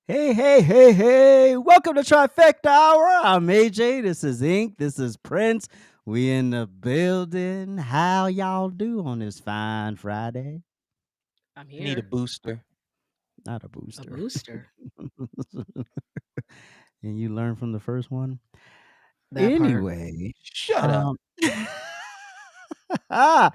Hey, hey, hey, hey. Welcome to Trifecta Hour. I'm AJ. This is Ink. This is Prince. We in the building. How y'all do on this fine Friday? I'm Need a here. booster. Not a A booster. booster. And you learn from the first one? That part. Anyway, Shut up. um,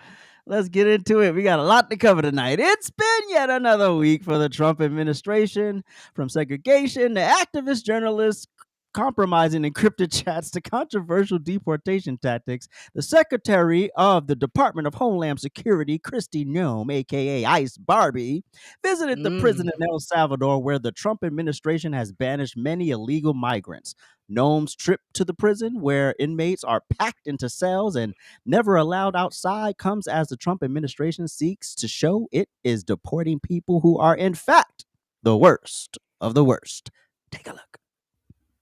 let's get into it. We got a lot to cover tonight. It's been yet another week for the Trump administration, from segregation to activist journalists compromising encrypted chats to controversial deportation tactics. The Secretary of the Department of Homeland Security, Kristi Noem, aka Ice Barbie, visited the Mm. prison in El Salvador, where the Trump administration has banished many illegal migrants. Noem's trip to the prison, where inmates are packed into cells and never allowed outside, comes as the Trump administration seeks to show it is deporting people who are, in fact, the worst of the worst. Take a look.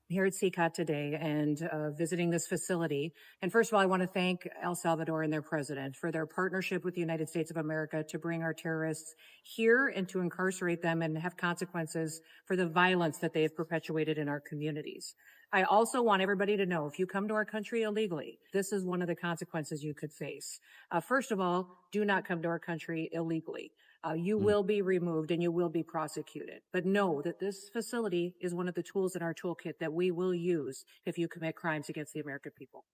Here at CCOT today and visiting this facility. And first of all, I want to thank El Salvador and their president for their partnership with the United States of America to bring our terrorists here and to incarcerate them and have consequences for the violence that they have perpetuated in our communities. I also want everybody to know, if you come to our country illegally, this is one of the consequences you could face. First of all, do not come to our country illegally. You will be removed and you will be prosecuted. But know that this facility is one of the tools in our toolkit that we will use if you commit crimes against the American people.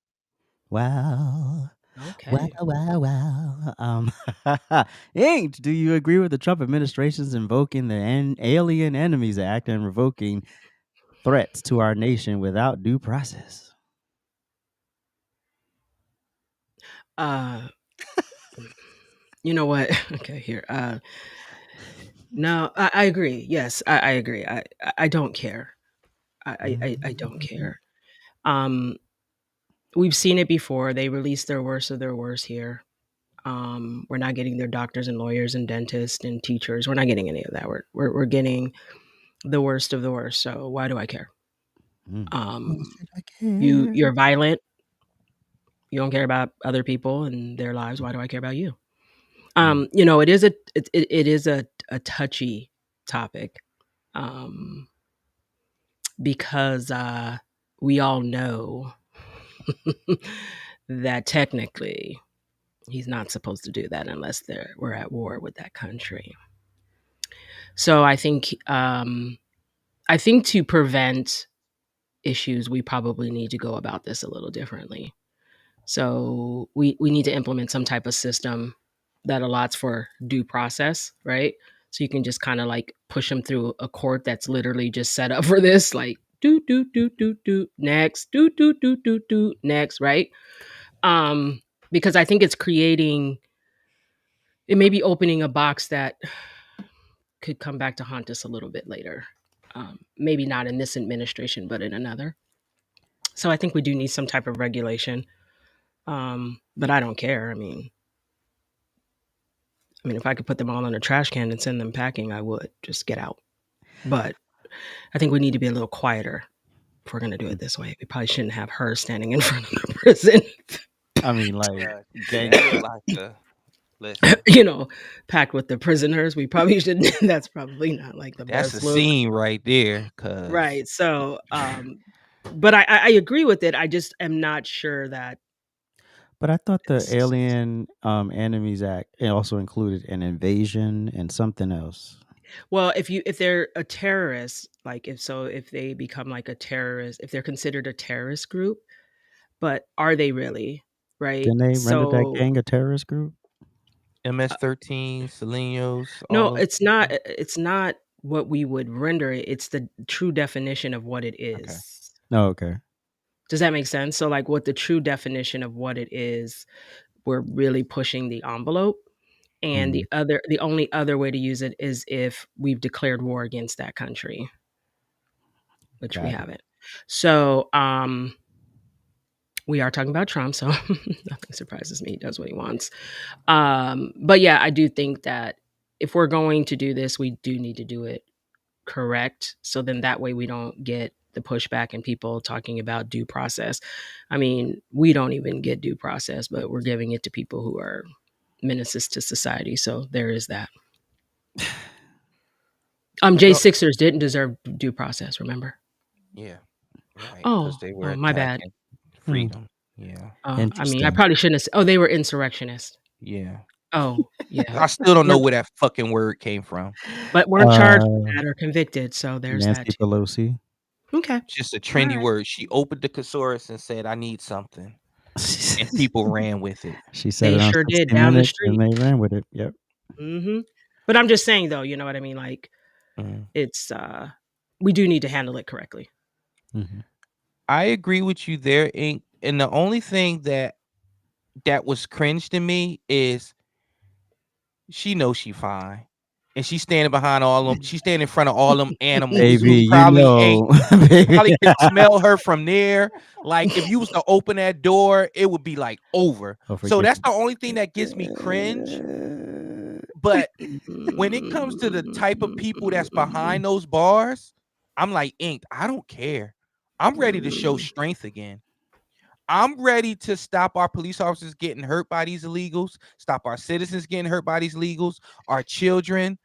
Wow. Wow, Okay. wow, wow. Inked, do you agree with the Trump administration's invoking the Alien Enemies Act and revoking threats to our nation without due process? Uh you know what? Okay, here. No, I agree. Yes, I agree. I don't care. I don't care. Um we've seen it before. They release their worst of their worst here. We're not getting their doctors and lawyers and dentists and teachers. We're not getting any of that. We're getting the worst of the worst. So why do I care? Why Um should I care? you're violent. You don't care about other people and their lives. Why do I care about you? Mm. It is a touchy topic, um, because we all know that technically he's not supposed to do that unless we're at war with that country. So I think to prevent issues, we probably need to go about this a little differently. So we need to implement some type of system that allots for due process, right? So you can just kind of like push them through a court that's literally just set up for this, like do next, do next, right? Because I think it's creating, it may be opening a box that could come back to haunt us a little bit later. Maybe not in this administration, but in another. So I think we do need some type of regulation. But I don't care. I mean, if I could put them all in a trash can and send them packing, I would just get out. But I think we need to be a little quieter if we're going to do it this way. We probably shouldn't have her standing in front of the prison, I mean, like, Yeah, gang. you look like a listen. packed with the prisoners. We probably shouldn't. That's probably not like the That's a best look. scene right there, cause Right. So, but I agree with it. I just am not sure that But I thought the it's, Alien Enemies Act also included an invasion and something else. well, if they're a terrorist, like if they become like a terrorist, if they're considered a terrorist group, but are they really? Right? Didn't they render that So gang a terrorist group? MS-13, Selenos, all no, those it's not people. it's not what we would render it. It's the true definition of what it Okay. is. Oh, okay. Does that make sense? So like what the true definition of what it is, we're really pushing the envelope. And Mm, the only other way to use it is if we've declared war against that country, which we got it. haven't. So we are talking about Trump, so nothing surprises me. He does what he wants. But yeah, I do think that if we're going to do this, we do need to do it correct. So then that way we don't get the pushback and people talking about due process. I mean, we don't even get due process, but we're giving it to people who are menaces to society. So there is that. J6ers didn't deserve due process, remember? Yeah, right. Because Oh, they were my bad. attacking freedom. Yeah. I mean, I Interesting. probably shouldn't have. Oh, they were insurrectionists. Yeah. Oh, yeah. I still don't know where that fucking word came from. But weren't charged with that or convicted, so there's that Nancy too. Pelosi. Okay. Just a trendy right. word. She opened the thesaurus and said, "I need something," and people ran with it. She said They it on sure 60 did, down the Minutes, and street. they ran with it. Yep. But I'm just saying, though, you know what I mean? Like, Mhm. it's, we do need to handle it correctly. Mhm. I agree with you there, Ink. And the only thing that was cringe to me is she knows she fine. And she's standing behind all them. She's standing in front of all them animals Baby, who you probably ain't know. Baby. probably can smell her from there. Like if you was to open that door, it would be like over. Oh, So forget that's the only thing that gives me cringe. But when it comes to the type of people that's behind those bars, I'm like, Ink, I don't care. I'm ready to show strength again. I'm ready to stop our police officers getting hurt by these illegals, stop our citizens getting hurt by these illegals, our children.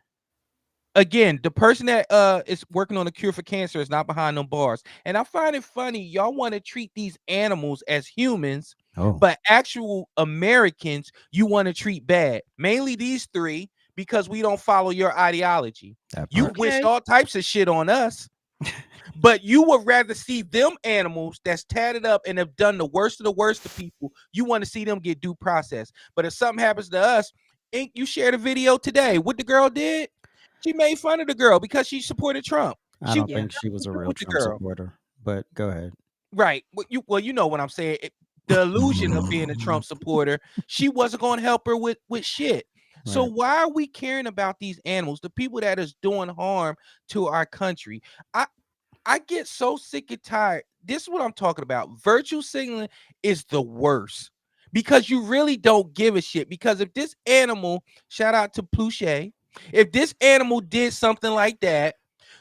Again, the person that is working on a cure for cancer is not behind them bars. And I find it funny, y'all want to treat these animals as humans, but actual Americans you want to treat bad. Mainly these three, because we don't follow your ideology. You wished all types of shit on us. But you would rather see them animals that's tatted up and have done the worst of the worst to people. You want to see them get due process. But if something happens to us, Ink, you shared a video today. What the girl did? She made fun of the girl because she supported Trump. I don't think she was a real with the Trump girl. supporter, but go ahead. Right. Well, you know what I'm saying. The illusion of being a Trump supporter, she wasn't going to help her with shit. So Right. why are we caring about these animals, the people that is doing harm to our country? I get so sick and tired. This is what I'm talking about. Virtue signaling is the worst because you really don't give a shit. Because if this animal, shout out to Pluche, if this animal did something like that,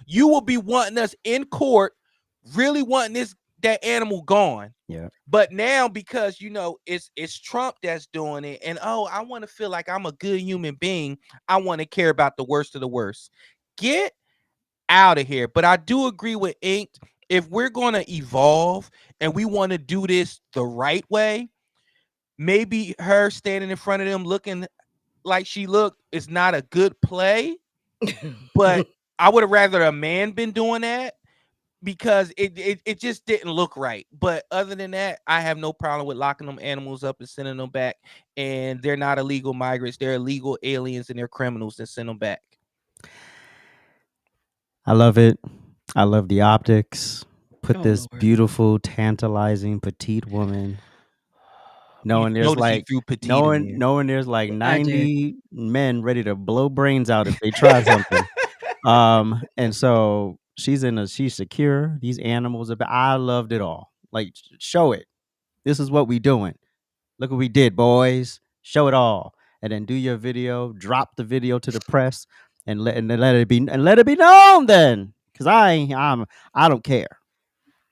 you will be wanting us in court, really wanting that animal gone. Yeah. But now because you know it's Trump that's doing it, and I want to feel like I'm a good human being. I want to care about the worst of the worst. Get out of here. But I do agree with Ink. If we're going to evolve and we want to do this the right way, maybe her standing in front of them looking like she looked is not a good play. But I would have rather a man been doing that because it just didn't look right. But other than that, I have no problem with locking them animals up and sending them back. And they're not illegal migrants. They're illegal aliens and they're criminals, and send them back. I love it. I love the optics. Put this Lord. beautiful, tantalizing, petite woman. Knowing there's like knowing there's like 90 men ready to blow brains out if they try something. And so she's secure. These animals I loved it all. Like, show it. This is what we doing. Look what we did, boys. Show it all. And then do your video, drop the video to the press, and let it be known then. Because I don't care.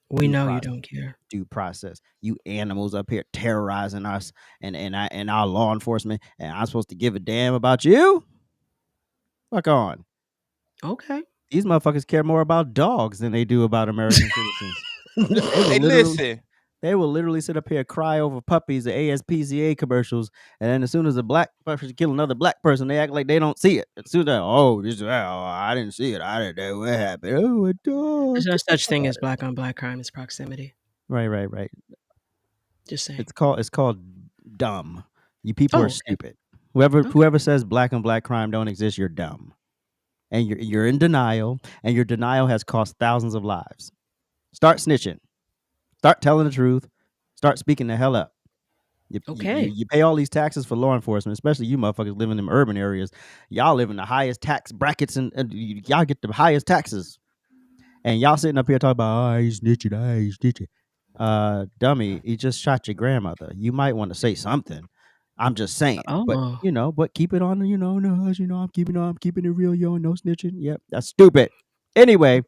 We know you don't care. Due process. You animals up here terrorizing us and our law enforcement, and I'm supposed to give a damn about you? Fuck on. Okay. These motherfuckers care more about dogs than they do about American citizens. Listen. They will literally sit up here and cry over puppies, the ASPCA commercials, and then as soon as a black person kill another black person, they act like they don't see it. As soon as I didn't see it. I didn't know what happened. Oh, a dog. There's no such thing as black on black crime. It's proximity. Right. Just saying. It's called dumb. You people are stupid. Whoever says black on black crime don't exist, you're dumb. And you're in denial, and your denial has cost thousands of lives. Start snitching. Start telling the truth. Start speaking the hell up. You pay all these taxes for law enforcement, especially you motherfuckers living in urban areas. Y'all live in the highest tax brackets, and y'all get the highest taxes. And y'all sitting up here talking about, I ain't snitching. Dummy, you just shot your grandmother. You might want to say something. I'm just saying. But keep it on, I'm keeping it real, no snitching. Yep, that's stupid. Anyway,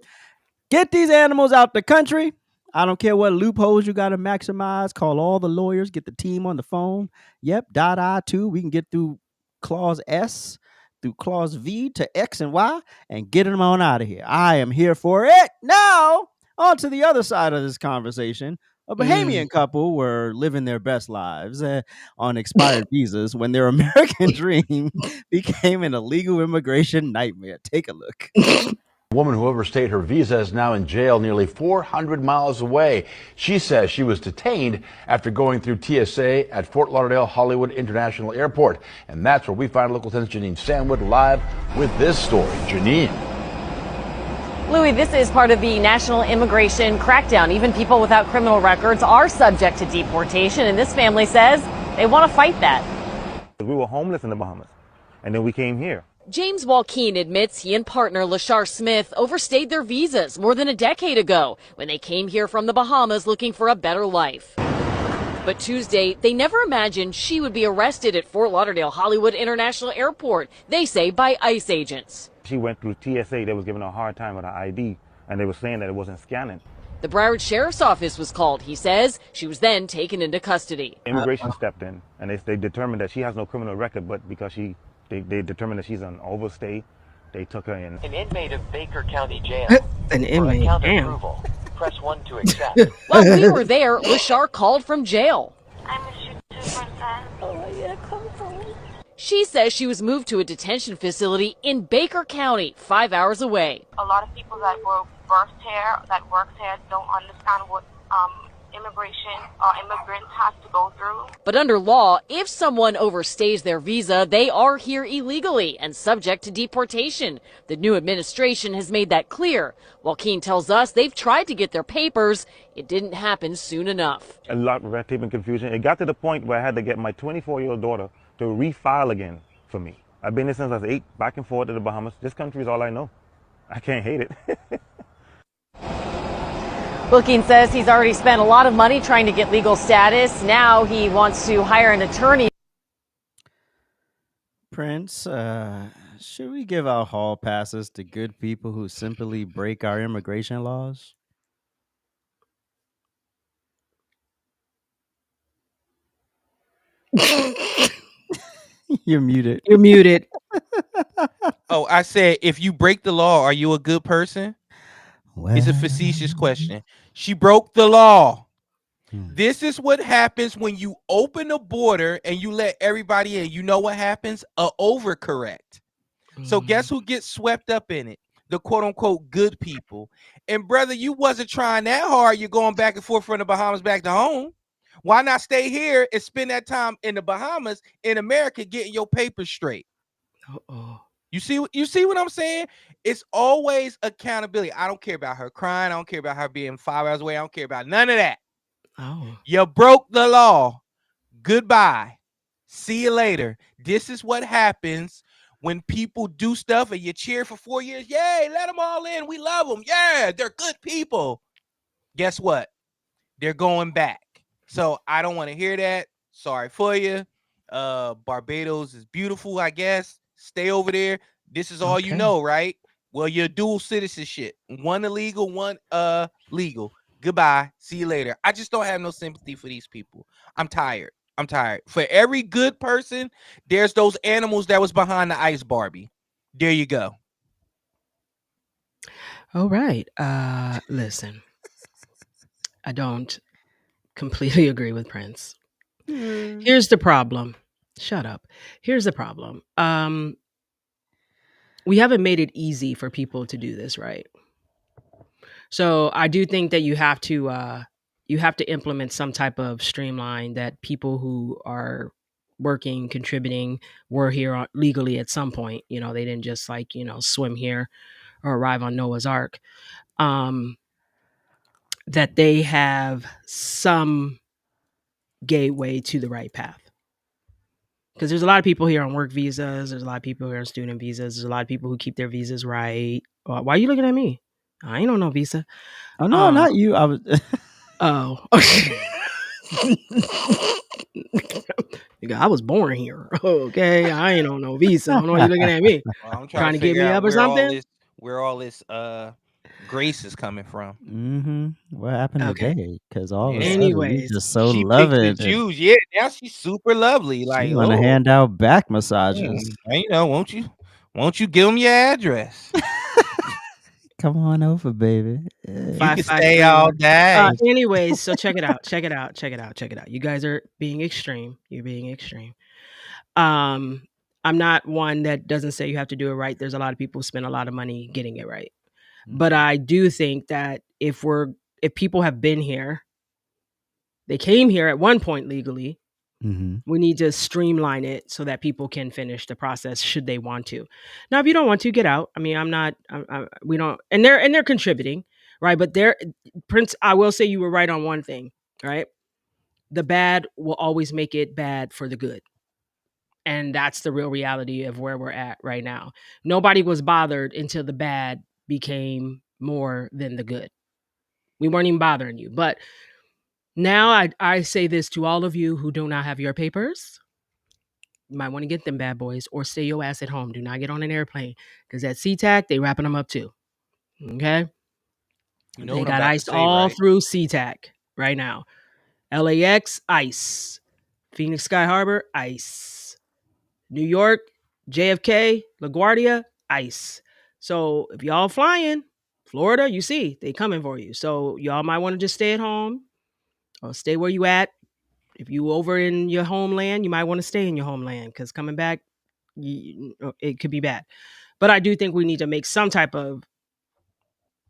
get these animals out the country. I don't care what loopholes you got to maximize. Call all the lawyers. Get the team on the phone. Yep, .I-2. We can get through Clause S through clause V to X and Y and get them on out of here. I am here for it. Now, on to the other side of this conversation. A Bahamian couple were living their best lives on expired visas when their American dream became an illegal immigration nightmare. Take a look. A woman who overstayed her visa is now in jail nearly 400 miles away. She says she was detained after going through TSA at Fort Lauderdale Hollywood International Airport. And that's where we find local 10's Janine Sandwood live with this story. Janine. Louis, this is part of the national immigration crackdown. Even people without criminal records are subject to deportation, and this family says they want to fight that. We were homeless in the Bahamas, and then we came here. James Walkeen admits he and partner Lashar Smith overstayed their visas more than a decade ago when they came here from the Bahamas looking for a better life. But Tuesday, they never imagined she would be arrested at Fort Lauderdale Hollywood International Airport, they say by ICE agents. She went through TSA. They was giving her a hard time with her ID, and they were saying that it wasn't scanning. The Broward Sheriff's Office was called, he says. She was then taken into custody. Immigration stepped in, and they determined that she has no criminal record, but because they determined that she's on overstay, they took her in. An inmate of Baker County Jail. An inmate, For account damn. approval, press 1 to accept. While we were there, Lashar called from jail. I miss you too, princess. Oh, yeah, come home. She says she was moved to a detention facility in Baker County, 5 hours away. A lot of people that were birthed here, that worked here, don't understand what immigration or immigrants have to go through. But under law, if someone overstays their visa, they are here illegally and subject to deportation. The new administration has made that clear. Joaquin tells us they've tried to get their papers. It didn't happen soon enough. A lot of red tape and confusion. It got to the point where I had to get my 24-year-old daughter to refile again for me. I've been here since I was 8, back and forth to the Bahamas. This country is all I know. I can't hate it. Joaquin says he's already spent a lot of money trying to get legal status. Now he wants to hire an attorney. Prince, should we give out hall passes to good people who simply break our immigration laws? You're muted. You're muted. Oh, I said, if you break the law, are you a good person? Well, It's a facetious question. She broke the law. This is what happens when you open the border and you let everybody in. You know what happens? A overcorrect. So guess who gets swept up in it? The quote unquote good people. And brother, you wasn't trying that hard. You're going back and forth from the Bahamas back to home. Why not stay here and spend that time in the Bahamas, in America, getting your papers straight? Uh-oh. You see what I'm saying? It's always accountability. I don't care about her crying. I don't care about her being 5 hours away. I don't care about none of that. Oh. You broke the law. Goodbye. See you later. This is what happens when people do stuff and you cheer for 4 years. Yay, let them all in. We love them. Yeah, they're good people. Guess what? They're going back. So I don't want to hear that. Sorry for you. Barbados is beautiful, I guess. Stay over there. This is all you know, right? Well, you're dual citizenship. One illegal, one legal. Goodbye. See you later. I just don't have no sympathy for these people. I'm tired. For every good person, there's those animals that was behind the ice Barbie. There you go. All right. Listen, I don't completely agree with Prince. Here's the problem. Shut up. Here's the problem. We haven't made it easy for people to do this, right? So I do think that you have to implement some type of streamline that people who are working, contributing, were here legally at some point. You know, they didn't just swim here or arrive on Noah's Ark. That they have some gateway to the right path. Because there's a lot of people here on work visas. There's a lot of people here on student visas. There's a lot of people who keep their visas right. Why are you looking at me? I ain't on no visa. Oh, no, not you. I was. Oh. I was born here. Okay. I ain't on no visa. I don't know why you looking at me. Well, I'm trying to get me up or something? Where all this grace is coming from. Mm-hmm. What happened today? Because all of a sudden Anyways, you just so She loving picked the Jews. Yeah, now she's super lovely. Like, you want to hand out back massages. you know, won't you? Won't you give them your address? Come on over, baby. You can stay 5531. all day. Anyways, so check it out. You guys are being extreme. You're being extreme. I'm not one that doesn't say you have to do it right. There's a lot of people who spend a lot of money getting it right. But I do think that if people have been here, they came here at one point legally, we need to streamline it so that people can finish the process should they want to. Now, if you don't want to, get out. I mean, we don't, and they're contributing, right? But Prince, I will say you were right on one thing, right? The bad will always make it bad for the good. And that's the real reality of where we're at right now. Nobody was bothered until the bad became more than the good. We weren't even bothering you. But now I say this to all of you who do not have your papers. You might want to get them bad boys or stay your ass at home. Do not get on an airplane because at SeaTac, they wrapping them up too. Okay? You know they what got I'm about iced to say, all right? through SeaTac right now. LAX, ice. Phoenix Sky Harbor, ice. New York, JFK, LaGuardia, ice. So if y'all flying, Florida, you see, they coming for you. So y'all might want to just stay at home or stay where you at. If you over in your homeland, you might want to stay in your homeland because coming back, it could be bad. But I do think we need to make some type of,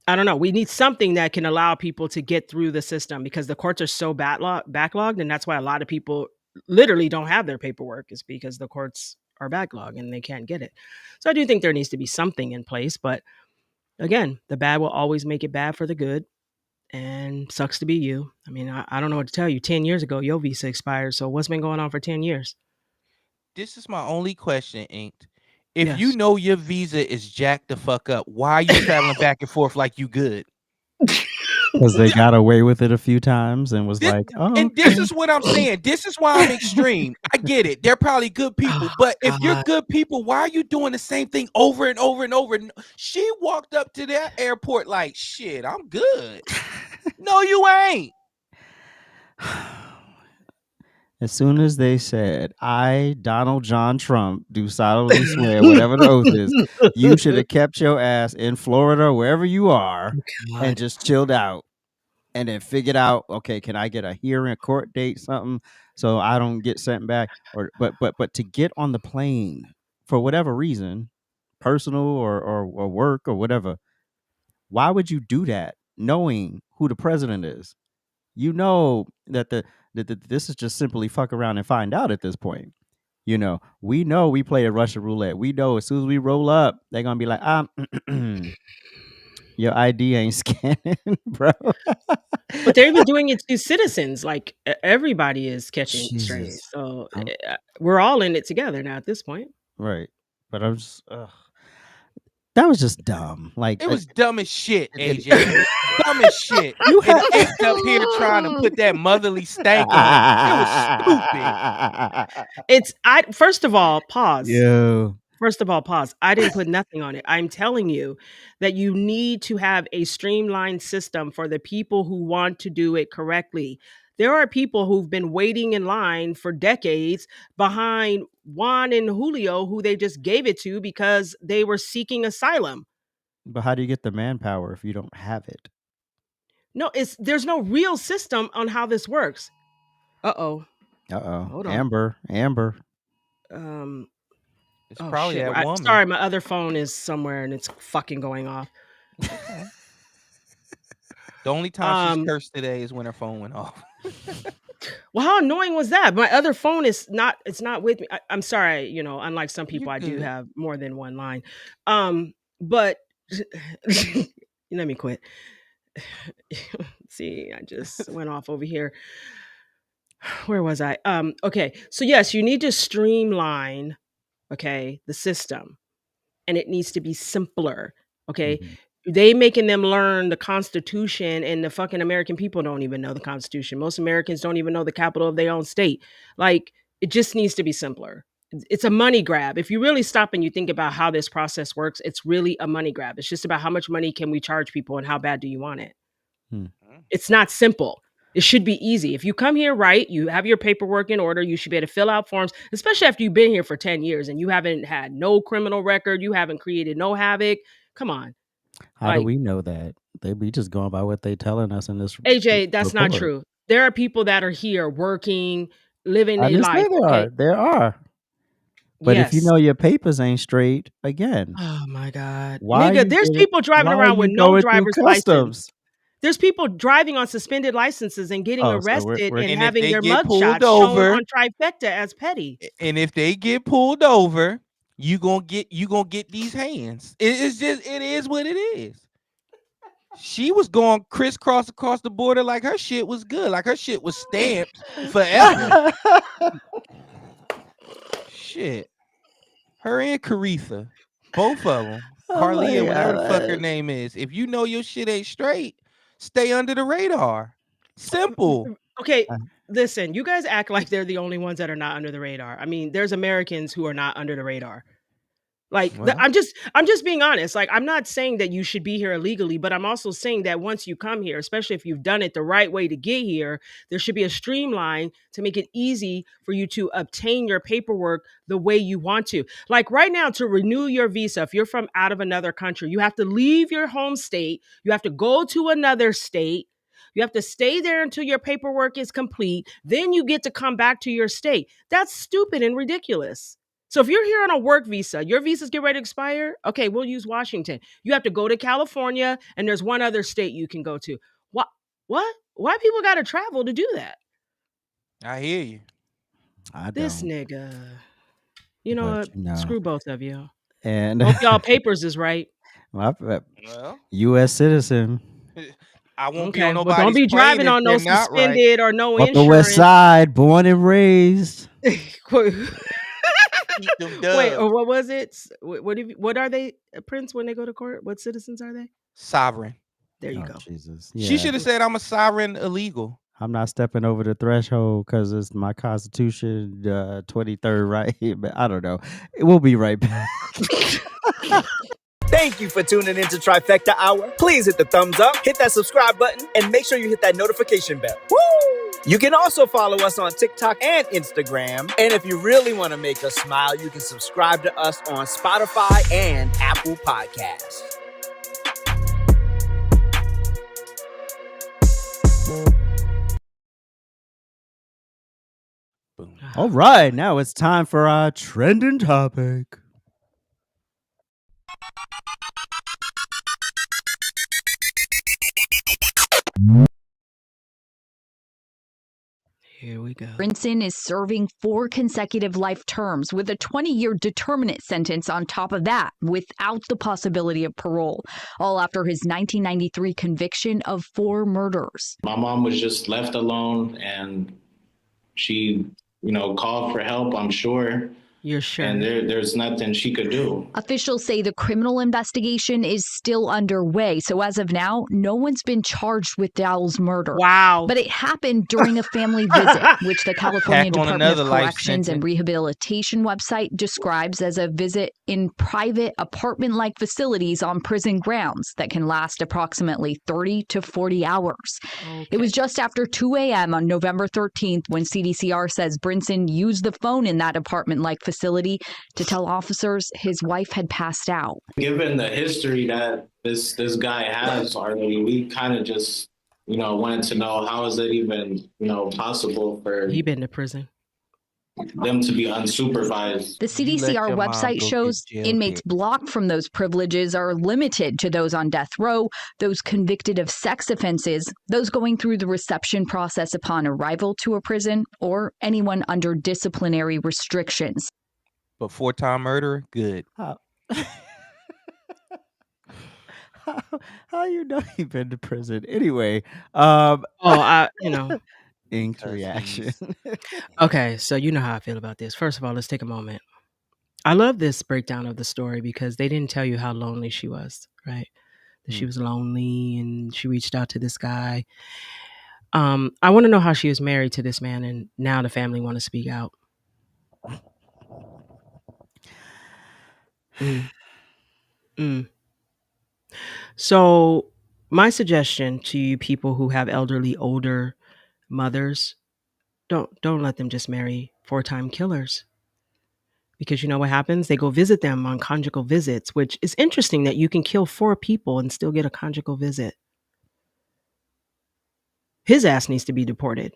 I don't know, we need something that can allow people to get through the system because the courts are so backlogged. And that's why a lot of people literally don't have their paperwork is because the courts are backlogged and they can't get it. So I do think there needs to be something in place. But again, the bad will always make it bad for the good. And sucks to be you. I mean, I don't know what to tell you. 10 years ago, your visa expired. So what's been going on for 10 years? This is my only question, Inked. If Yes. you know your visa is jacked the fuck up, why are you traveling back and forth like you good? Because they got away with it a few times and was like, oh. And this is what I'm saying. This is why I'm extreme. I get it. They're probably good people. But if you're good people, why are you doing the same thing over and over and over? She walked up to that airport like, shit, I'm good. No, you ain't. As soon as they said, I, Donald John Trump, do solemnly swear, whatever the oath is, you should have kept your ass in Florida, wherever you are, and just chilled out. And then figured out, okay, can I get a hearing, a court date, something, so I don't get sent back? Or but to get on the plane for whatever reason, personal or work or whatever, why would you do that knowing who the president is? You know that this is just simply fuck around and find out at this point. You know we play a Russian roulette. We know as soon as we roll up, they're gonna be like, your ID ain't scanning, bro. But they're even doing it to citizens. Like everybody is catching strays. So we're all in it together now at this point. Right. But I'm just, that was just dumb. Like it was dumb as shit, AJ. Dumb as shit. You and Inked up here trying to put that motherly stank on it. It was stupid. First of all, pause. Yeah. First of all, pause. I didn't put nothing on it. I'm telling you that you need to have a streamlined system for the people who want to do it correctly. There are people who've been waiting in line for decades behind Juan and Julio, who they just gave it to because they were seeking asylum. But how do you get the manpower if you don't have it? No, there's no real system on how this works. Hold on. Amber. It's probably shit. that woman. Sorry, my other phone is somewhere and it's fucking going off. The only time she's cursed today is when her phone went off. Well, how annoying was that? My other phone it's not with me. I'm sorry, unlike some people, I do have more than one line. But let me quit. See, I just went off over here. Where was I? Okay. So yes, you need to streamline, the system, and it needs to be simpler. Okay. Mm-hmm. They making them learn the Constitution, and the fucking American people don't even know the Constitution. Most Americans don't even know the capital of their own state. Like, it just needs to be simpler. It's a money grab. If you really stop and you think about how this process works, it's really a money grab. It's just about how much money can we charge people and how bad do you want it? It's not simple. It should be easy. If you come here right, you have your paperwork in order, you should be able to fill out forms, especially after you've been here for 10 years and you haven't had no criminal record, you haven't created no havoc. Come on. How do Like, we know that? They be just going by what they telling us in this AJ, that's not report. true. There are people that are here working, living I their didn't say life. there are. There are. But if you Yes. know your papers ain't straight, again, Oh my God. why are Nigga, you there's getting, people driving why are around with you no going through driver's license. customs? There's people driving on suspended licenses and getting Oh, so arrested we're and And if having they their get pulled mugshots shown over, on Trifecta as petty. and if they get pulled over, you gonna get these hands. It is what it is. She was going crisscross across the border like her shit was good, like her shit was stamped forever. Shit, her and Caritha, both of them, Carlia, whatever the fuck her name is. If you know your shit ain't straight, stay under the radar. Simple. Okay, listen, you guys act like they're the only ones that are not under the radar. I mean, there's Americans who are not under the radar. Like, Well. I'm just being honest. Like, I'm not saying that you should be here illegally, but I'm also saying that once you come here, especially if you've done it the right way to get here, there should be a streamline to make it easy for you to obtain your paperwork the way you want to. Like right now, to renew your visa, if you're from out of another country, you have to leave your home state, you have to go to another state. You have to stay there until your paperwork is complete. Then you get to come back to your state. That's stupid and ridiculous. So if you're here on a work visa, your visas get ready to expire. Okay, we'll use Washington. You have to go to California, and there's one other state you can go to. What? Why people got to travel to do that? I hear you. I This don't. nigga. You know But, what? you know. Screw both of you. And Hope y'all papers is right. well, Well, U.S. citizen. I won't be Okay, on well, nobody's don't be plane driving if on they're no not right. suspended or no Up the West insurance. Side, born and raised. Keep them Wait, dubs. or what was it? What are they, Prince, when they go to court? What citizens are they? Sovereign. There you Oh, go. Jesus. She Yeah. should have said I'm a sovereign illegal. I'm not stepping over the threshold because it's my Constitution, 23rd right here. But I don't know. We'll be right back. Thank you for tuning into Trifecta Hour. Please hit the thumbs up, hit that subscribe button, and make sure you hit that notification bell. Woo! You can also follow us on TikTok and Instagram. And if you really want to make us smile, you can subscribe to us on Spotify and Apple Podcasts. All right. Now it's time for our trending topic. Here we go. Brinson is serving 4 consecutive life terms with a 20-year determinate sentence on top of that, without the possibility of parole, all after his 1993 conviction of 4 murders. My mom was just left alone, and she, called for help, I'm sure. You're sure? And there's nothing she could do. Officials say the criminal investigation is still underway. So as of now, no one's been charged with Dowell's murder. Wow. But it happened during a family visit, which the California Department of Corrections and Rehabilitation website describes as a visit in private apartment-like facilities on prison grounds that can last approximately 30 to 40 hours. Okay. It was just after 2 a.m. on November 13th when CDCR says Brinson used the phone in that apartment-like facility to tell officers his wife had passed out. Given the history that this guy has already, we kind of just, wanted to know how is it even, possible for he been to prison. Them to be unsupervised. The CDCR website shows inmates blocked from those privileges are limited to those on death row, those convicted of sex offenses, those going through the reception process upon arrival to a prison, or anyone under disciplinary restrictions. But 4-time murderer, good. How you know he been to prison? Anyway, Inked reaction. Okay, so you know how I feel about this. First of all, let's take a moment. I love this breakdown of the story because they didn't tell you how lonely she was, right? That she was lonely and she reached out to this guy. I want to know how she was married to this man and now the family want to speak out. So my suggestion to you people who have elderly, older Mothers, don't let them just marry 4-time killers. Because you know what happens? They go visit them on conjugal visits, which is interesting that you can kill 4 people and still get a conjugal visit. His ass needs to be deported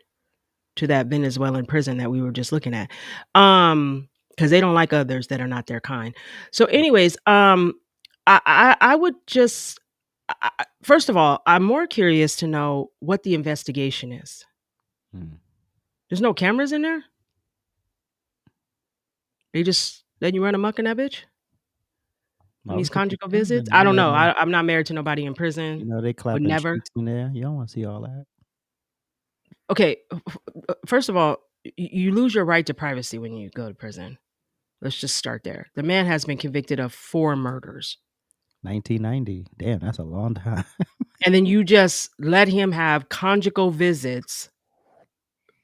to that Venezuelan prison that we were just looking at. Because they don't like others that are not their kind. So anyways, I would just, first of all, I'm more curious to know what the investigation is. There's no cameras in there? They just let you run amok in that bitch? These conjugal visits? I don't know. I'm not married to nobody in prison. You know, they clapping cheeks in there. You don't want to see all that. Okay, first of all, you lose your right to privacy when you go to prison. Let's just start there. The man has been convicted of 4 murders. 1990. Damn, that's a long time. And then you just let him have conjugal visits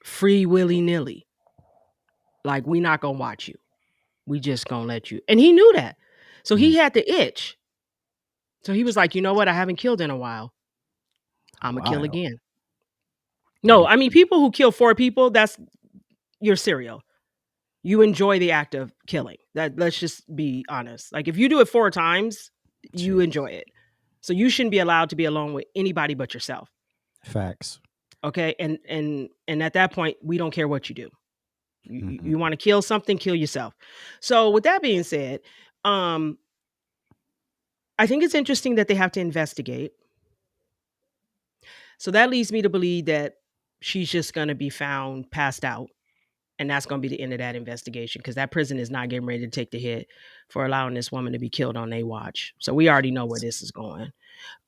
free willy-nilly. Like, we not going to watch you. We just going to let you. And he knew that. So he had the itch. So he was like, you know what? I haven't killed in a while. I'm going to kill again. No, I mean, people who kill 4 people, that's your serial. You enjoy the act of killing. Let's just be honest. Like, if you do it 4 times, you enjoy it. So you shouldn't be allowed to be alone with anybody but yourself. Facts. Okay. And at that point, we don't care what you do. You want to kill something, kill yourself. So with that being said, I think it's interesting that they have to investigate. So that leads me to believe that she's just going to be found passed out. And that's going to be the end of that investigation, because that prison is not getting ready to take the hit for allowing this woman to be killed on their watch. So we already know where this is going.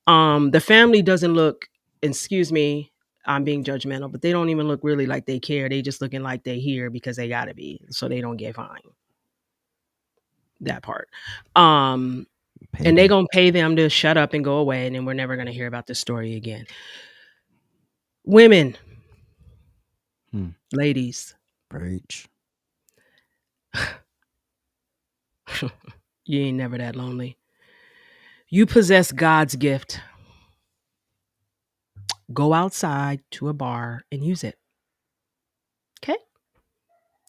The family doesn't look, excuse me, I'm being judgmental, but they don't even look really like they care. They just looking like they here because they got to be, so they don't get fined. That part. And they going to pay them to shut up and go away, and then we're never going to hear about this story again. Women, ladies. Preach. You ain't never that lonely. You possess God's gift. Go outside to a bar and use it. Okay?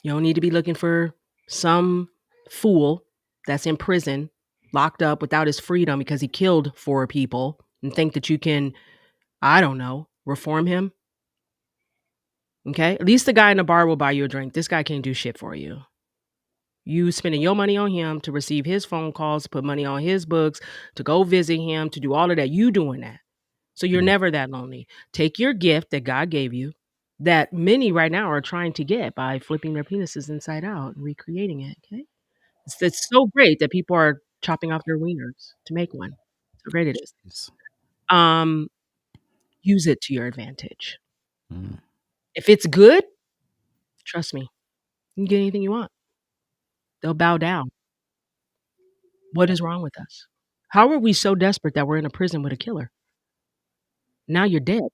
You don't need to be looking for some fool that's in prison, locked up without his freedom because he killed 4 people, and think that you can, I don't know, reform him. Okay? At least the guy in the bar will buy you a drink. This guy can't do shit for you. You spending your money on him to receive his phone calls, to put money on his books, to go visit him, to do all of that. You doing that. So you're never that lonely. Take your gift that God gave you, that many right now are trying to get by flipping their penises inside out and recreating it. Okay. It's so great that people are chopping off their wieners to make one. So great it is. Use it to your advantage. If it's good, trust me, you can get anything you want. They'll bow down. What is wrong with us? How are we so desperate that we're in a prison with a killer? Now you're dead.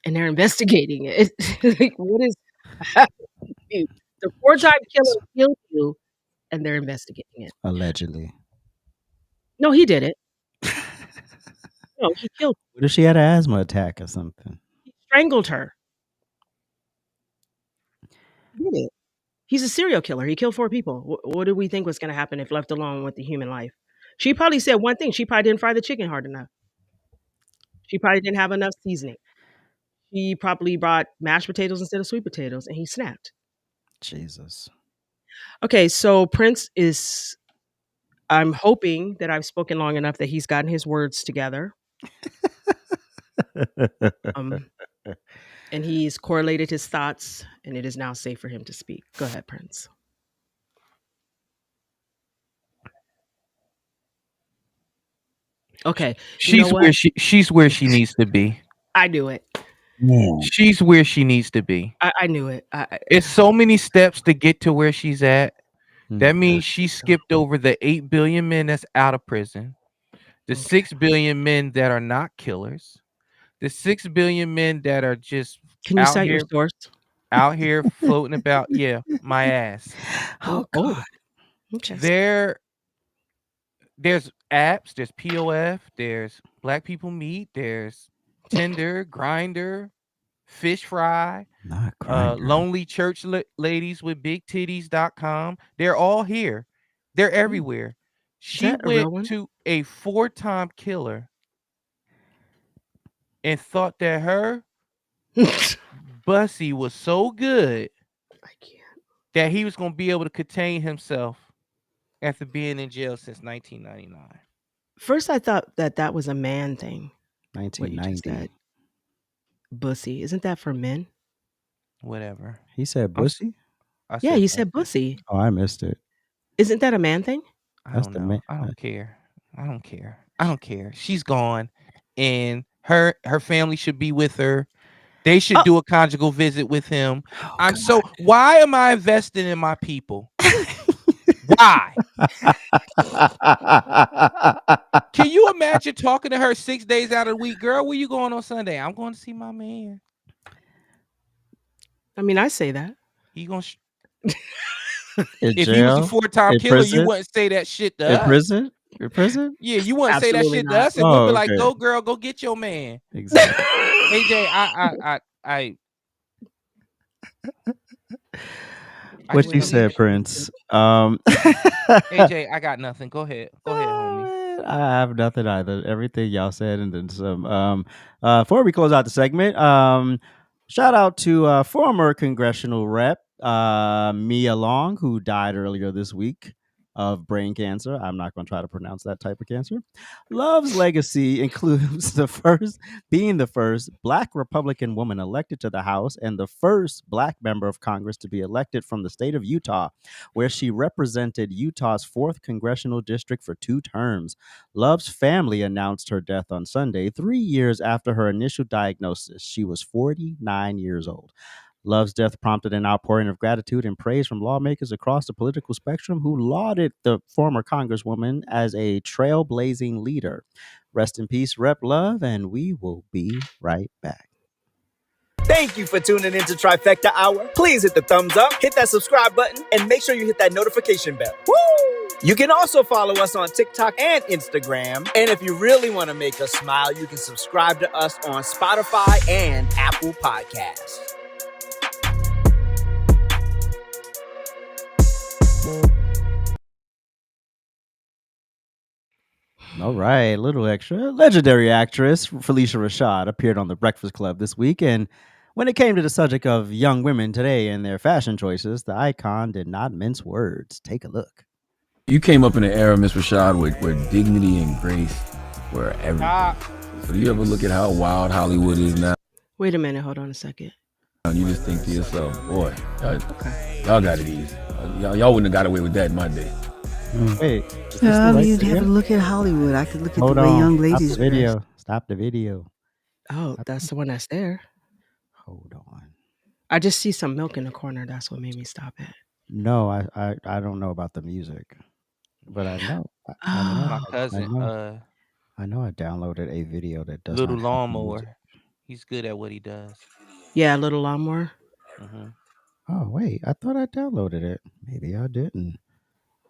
And they're investigating it. Like, what is happening? The 4-time killer killed you, and they're investigating it. Allegedly. No, he did it. No, he killed her. What if she had an asthma attack or something? He strangled her. He did it. He's a serial killer. He killed 4 people. What did we think was going to happen if left alone with the human life? She probably said one thing. She probably didn't fry the chicken hard enough. She probably didn't have enough seasoning. He probably brought mashed potatoes instead of sweet potatoes, and he snapped. Jesus. Okay, so Prince is, I'm hoping that I've spoken long enough that he's gotten his words together. And he's correlated his thoughts, and it is now safe for him to speak. Go ahead, Prince. Okay. She's where she needs to be. I knew it. She's where she needs to be. I knew it. It's so many steps to get to where she's at. That means she skipped over the 8 billion men that's out of prison, the 6 billion men that are not killers, the 6 billion men that are just Can you cite your source? Out here floating about. Yeah, my ass. Oh God. Okay. There's apps, there's POF, there's Black People Meet, there's Tinder, Grindr, Fish Fry, Not crying. Lonely Church Ladies with Big Titties.com. They're all here. They're everywhere. She that a real went one? to a 4-time killer and thought that her bussy was so good I can't. that he was going to be able to contain himself after being in jail since 1999. First, I thought that was a man thing. What you just 1990. said. Bussy. Isn't that for men? Whatever. He said bussy? Yeah, you said bussy. Oh, I missed it. Isn't that a man thing? I That's don't the know. man. I don't care. I don't care. I don't care. She's gone, and her family should be with her. They should do a conjugal visit with him. Why am I investing in my people? Why? Can you imagine talking to her 6 days out of the week? Girl, where you going on Sunday? I'm going to see my man. I mean, I say that. He gonna if he was a 4-time killer, you wouldn't say that shit to us. Prison? In prison? Yeah, you wouldn't say that Absolutely shit to not. us, and we'll be like, "Go, girl, go get your man." Exactly. AJ, What you said, Prince? AJ, I got nothing. Go ahead, homie. I have nothing either. Everything y'all said, and then some. Before we close out the segment, shout out to former congressional rep Mia Long, who died earlier this week of brain cancer. I'm not going to try to pronounce that type of cancer. Love's legacy includes being the first Black Republican woman elected to the House and the first Black member of Congress to be elected from the state of Utah, where she represented Utah's 4th congressional district for 2 terms. Love's family announced her death on Sunday, 3 years after her initial diagnosis. She was 49 years old. Love's death prompted an outpouring of gratitude and praise from lawmakers across the political spectrum who lauded the former Congresswoman as a trailblazing leader. Rest in peace, Rep. Love, and we will be right back. Thank you for tuning into Trifecta Hour. Please hit the thumbs up, hit that subscribe button, and make sure you hit that notification bell. Woo! You can also follow us on TikTok and Instagram. And if you really want to make us smile, you can subscribe to us on Spotify and Apple Podcasts. All right, little extra. Legendary actress Felicia Rashad appeared on The Breakfast Club this week, and when it came to the subject of young women today and their fashion choices, the icon did not mince words. Take a look. You came up in an era, Miss Rashad, where dignity and grace were everything. So do you ever look at how wild Hollywood is now? Wait a minute. Hold on a second. And you just think to yourself, boy, y'all got it easy. Y'all wouldn't have got away with that in my day. Wait. You'd have to look at Hollywood. I could look at the way young ladies dress. Stop the video. Oh, that's the one that's there. Hold on. I just see some milk in the corner. That's what made me stop it. No, I don't know about the music, but I know. My cousin, I know I downloaded a video that does Little not have Lawnmower. He's good at what he does. Yeah, Little Lawnmower. Mm-hmm. Oh wait, I thought I downloaded it. Maybe I didn't.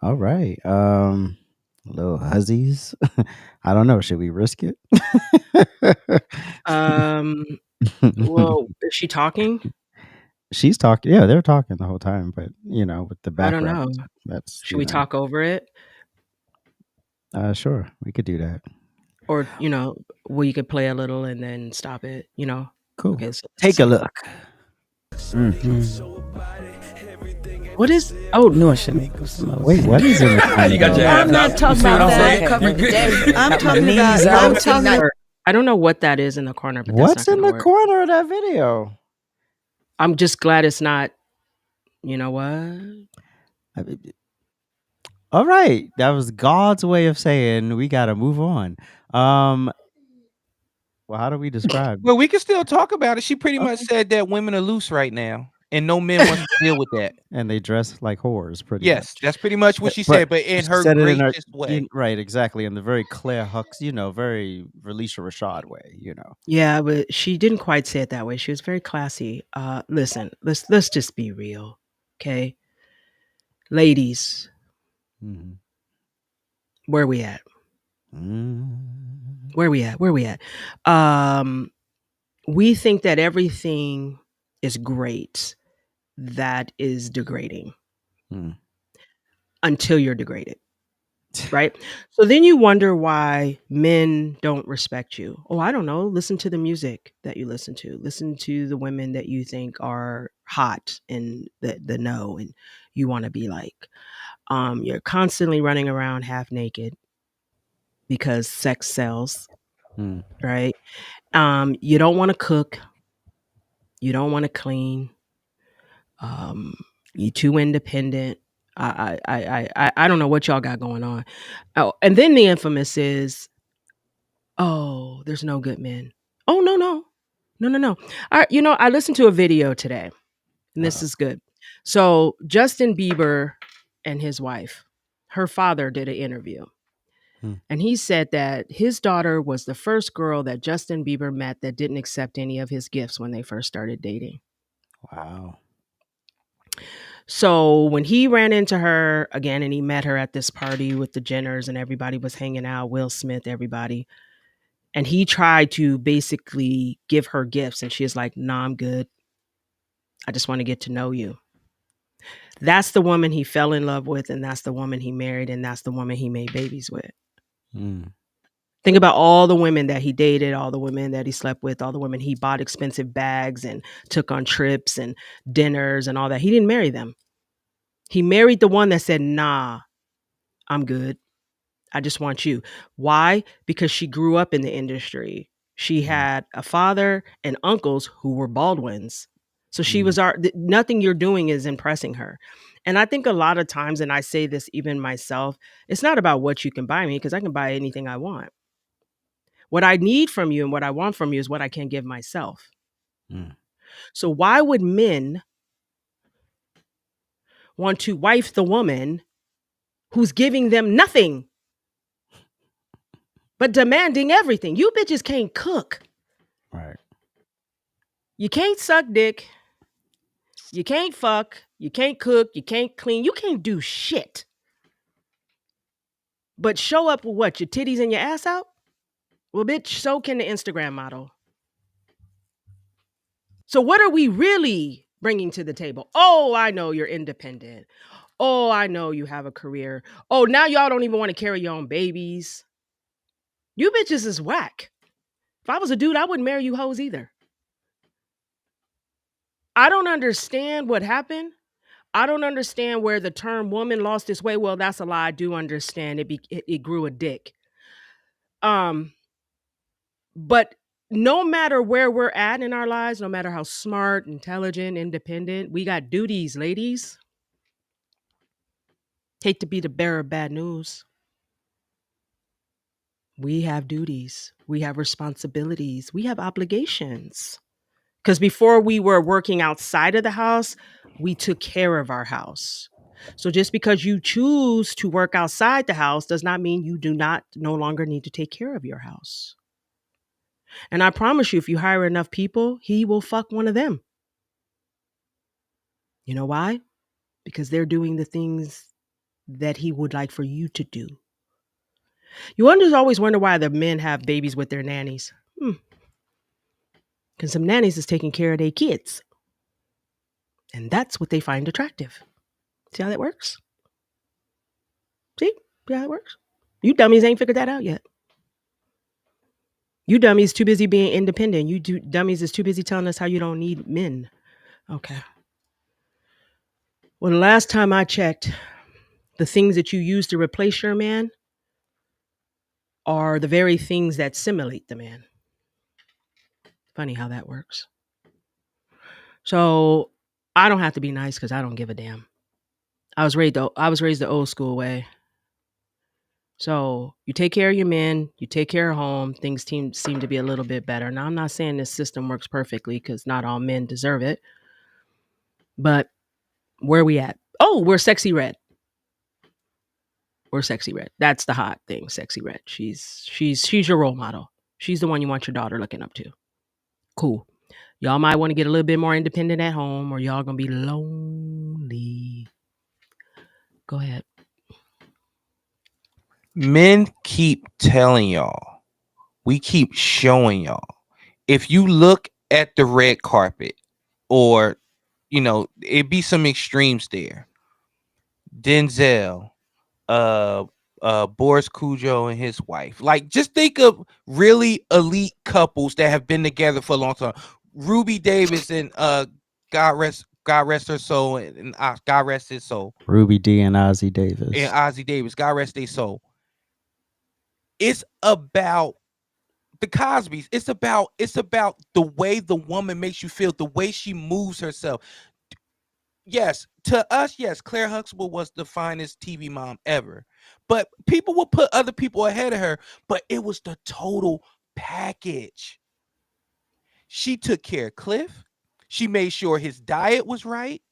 All right, little Huzzies. I don't know. Should we risk it? Well, is she talking? She's talking. Yeah, they're talking the whole time, but with the background. I don't know. Should we talk over it? Sure, we could do that. Or well, you could play a little and then stop it. Cool. Okay, so take a look. What is? Oh no, I shouldn't. Wait, what is in the? You got your I'm not talking about that. I'm talking about. I don't know what that is in the corner. But what's in the corner of that video? I'm just glad it's not. You know what? All right, that was God's way of saying we got to move on. Well, how do we describe? Well, we can still talk about it. She pretty much said that women are loose right now, and no men want to deal with that. And they dress like whores, pretty much. Yes, that's pretty much what she said, but in her gracious way. Right, exactly, in the very Claire Hucks, very Felicia Rashad way, Yeah, but she didn't quite say it that way. She was very classy. Listen, let's just be real, okay? Ladies, where we at? Where we at? we think that everything is great that is degrading until you're degraded. Right? So then you wonder why men don't respect you. Oh, I don't know. Listen to the music that you listen to. Listen to the women that you think are hot and the know and you want to be like. You're constantly running around half naked because sex sells. Right? You don't want to cook. You don't want to clean. You're too independent. I don't know what y'all got going on. Oh, and then the infamous is, oh, there's no good men. Oh, no. All right, I listened to a video today, and this is good. So Justin Bieber and his wife, her father did an interview. And he said that his daughter was the first girl that Justin Bieber met that didn't accept any of his gifts when they first started dating. Wow. So when he ran into her again and he met her at this party with the Jenners and everybody was hanging out, Will Smith, everybody, and he tried to basically give her gifts and she was like, nah, I'm good. I just want to get to know you. That's the woman he fell in love with, and that's the woman he married, and that's the woman he made babies with. Think about all the women that he dated, all the women that he slept with, all the women he bought expensive bags and took on trips and dinners and all that. He didn't marry them. He married the one that said, nah, I'm good. I just want you. Why? Because she grew up in the industry. She had a father and uncles who were Baldwins. So she was nothing you're doing is impressing her. And I think a lot of times, and I say this even myself, it's not about what you can buy me because I can buy anything I want. What I need from you and what I want from you is what I can give myself. So why would men want to wife the woman who's giving them nothing but demanding everything? You bitches can't cook. Right. You can't suck dick. You can't fuck. You can't cook. You can't clean. You can't do shit. But show up with what? Your titties and your ass out? Well, bitch, so can the Instagram model. So what are we really bringing to the table? Oh, I know you're independent. Oh, I know you have a career. Oh, now y'all don't even want to carry your own babies. You bitches is whack. If I was a dude, I wouldn't marry you hoes either. I don't understand what happened. I don't understand where the term woman lost its way. Well, that's a lie. I do understand it grew a dick. But no matter where we're at in our lives, no matter how smart, intelligent, independent, we got duties, ladies. Hate to be the bearer of bad news. We have duties. We have responsibilities. We have obligations. Because before we were working outside of the house, we took care of our house. So just because you choose to work outside the house does not mean you no longer need to take care of your house. And I promise you, if you hire enough people, he will fuck one of them. You know why? Because they're doing the things that he would like for you to do. You always wonder why the men have babies with their nannies. Because some nannies is taking care of their kids. And that's what they find attractive. See how that works? See how it works? You dummies ain't figured that out yet. You dummies too busy being independent. You dummies is too busy telling us how you don't need men. Okay. Well, the last time I checked, the things that you use to replace your man are the very things that simulate the man. Funny how that works. So I don't have to be nice because I don't give a damn. I was raised the old school way. So you take care of your men, you take care of home, things seem to be a little bit better. Now, I'm not saying this system works perfectly because not all men deserve it. But where are we at? Oh, we're Sexy Red. We're Sexy Red. That's the hot thing, Sexy Red. She's your role model. She's the one you want your daughter looking up to. Cool. Y'all might want to get a little bit more independent at home or y'all going to be lonely. Go ahead. Men keep telling y'all, we keep showing y'all. If you look at the red carpet, or it'd be some extremes there. Denzel, Boris Cujo and his wife. Like, just think of really elite couples that have been together for a long time. Ruby Davis and God rest her soul, and God rest his soul. Ruby D and Ozzy Davis. And Ozzy Davis, God rest their soul. It's about the Cosbys. It's about the way the woman makes you feel, the way she moves herself. Yes, to us, yes, Claire Huxtable was the finest TV mom ever. But people will put other people ahead of her, but it was the total package. She took care of Cliff. She made sure his diet was right.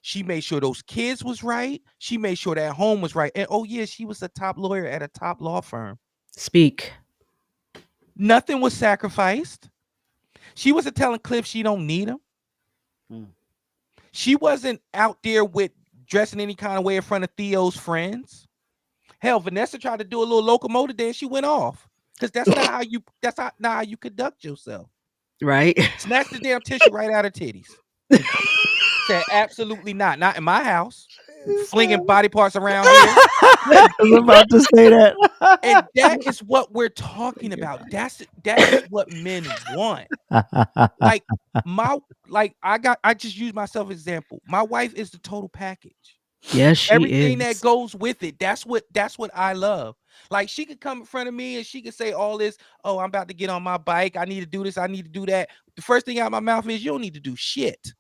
She made sure those kids was right. She made sure that home was right. And oh yeah, she was a top lawyer at a top law firm. Speak. Nothing was sacrificed. She wasn't telling Cliff she don't need him. She wasn't out there with dressing any kind of way in front of Theo's friends. Hell, Vanessa tried to do a little locomotive dance. She went off because that's not how you conduct yourself. Right? Snatched the damn tissue right out of titties. Said absolutely not. Not in my house. Flinging body parts around here. I was about to say that. And that is what we're talking about. That is what men want. Like I just use myself as example. My wife is the total package. Yes, she Everything is. that goes with it. That's what I love. Like, she could come in front of me and she could say all this. Oh, I'm about to get on my bike. I need to do this. I need to do that. The first thing out of my mouth is, you don't need to do shit.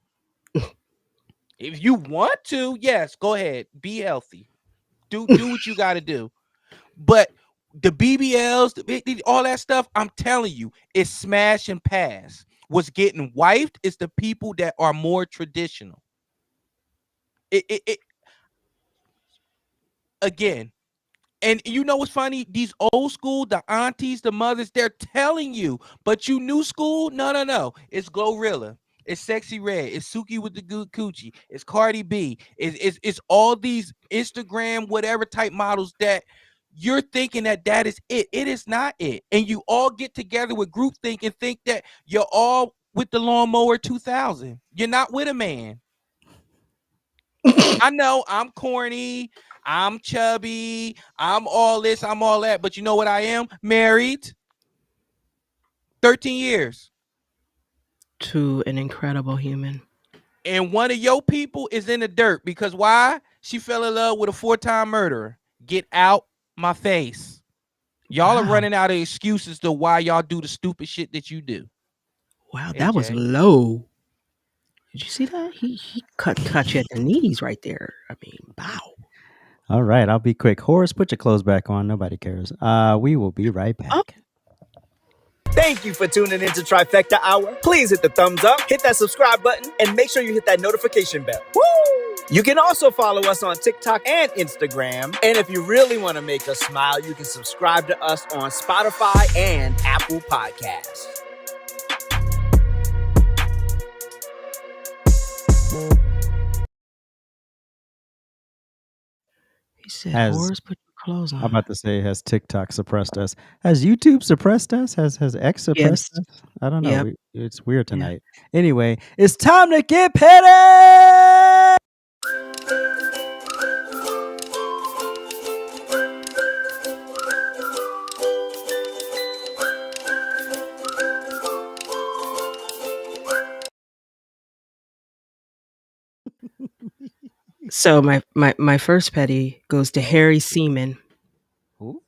If you want to, yes, go ahead. Be healthy. Do what you got to do. But the BBLs, all that stuff, I'm telling you, it's smash and pass. What's getting wifed is the people that are more traditional. Again, and you know what's funny? These old school, the aunties, the mothers, they're telling you, but you new school, no. It's Glorilla. It's Sexy Red. It's Suki with the good coochie. It's Cardi B. It's all these Instagram, whatever type models that you're thinking that is it. It is not it. And you all get together with groupthink and think that you're all with the lawnmower 2000. You're not with a man. I know I'm corny. I'm chubby. I'm all this. I'm all that. But you know what I am? Married. 13 years. To an incredible human. And one of your people is in the dirt because why? She fell in love with a 4-time murderer. Get out my face. Y'all are running out of excuses to why y'all do the stupid shit that you do. Wow, that was low. Did you see that? He cut you at the knees right there. I mean, wow. All right, I'll be quick. Horace, put your clothes back on. Nobody cares. We will be right back. Oh. Thank you for tuning into Trifecta Hour. Please hit the thumbs up, hit that subscribe button, and make sure you hit that notification bell. Woo! You can also follow us on TikTok and Instagram. And if you really want to make us smile, you can subscribe to us on Spotify and Apple Podcasts. He said, Horace, put your clothes on. I'm about to say, has TikTok suppressed us? Has YouTube suppressed us? Has X suppressed us? I don't know. Yep. It's weird tonight. Yeah. Anyway, it's time to get petty! So my first petty goes to Harry Seaman. Who?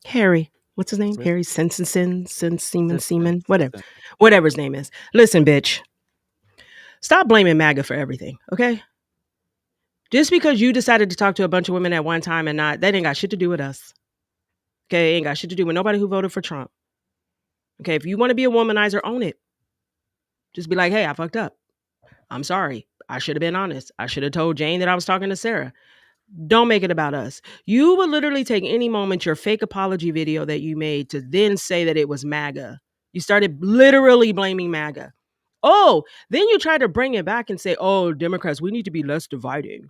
Harry. What's his name? Harry Seaman. Whatever his name is. Listen, bitch. Stop blaming MAGA for everything, okay? Just because you decided to talk to a bunch of women at one time and that ain't got shit to do with us. Okay, ain't got shit to do with nobody who voted for Trump. Okay, if you want to be a womanizer, own it. Just be like, hey, I fucked up. I'm sorry. I should have been honest. I should have told Jane that I was talking to Sarah. Don't make it about us. You would literally take any moment, your fake apology video that you made, to then say that it was MAGA. You started literally blaming MAGA. Oh, then you try to bring it back and say, oh, Democrats, we need to be less dividing.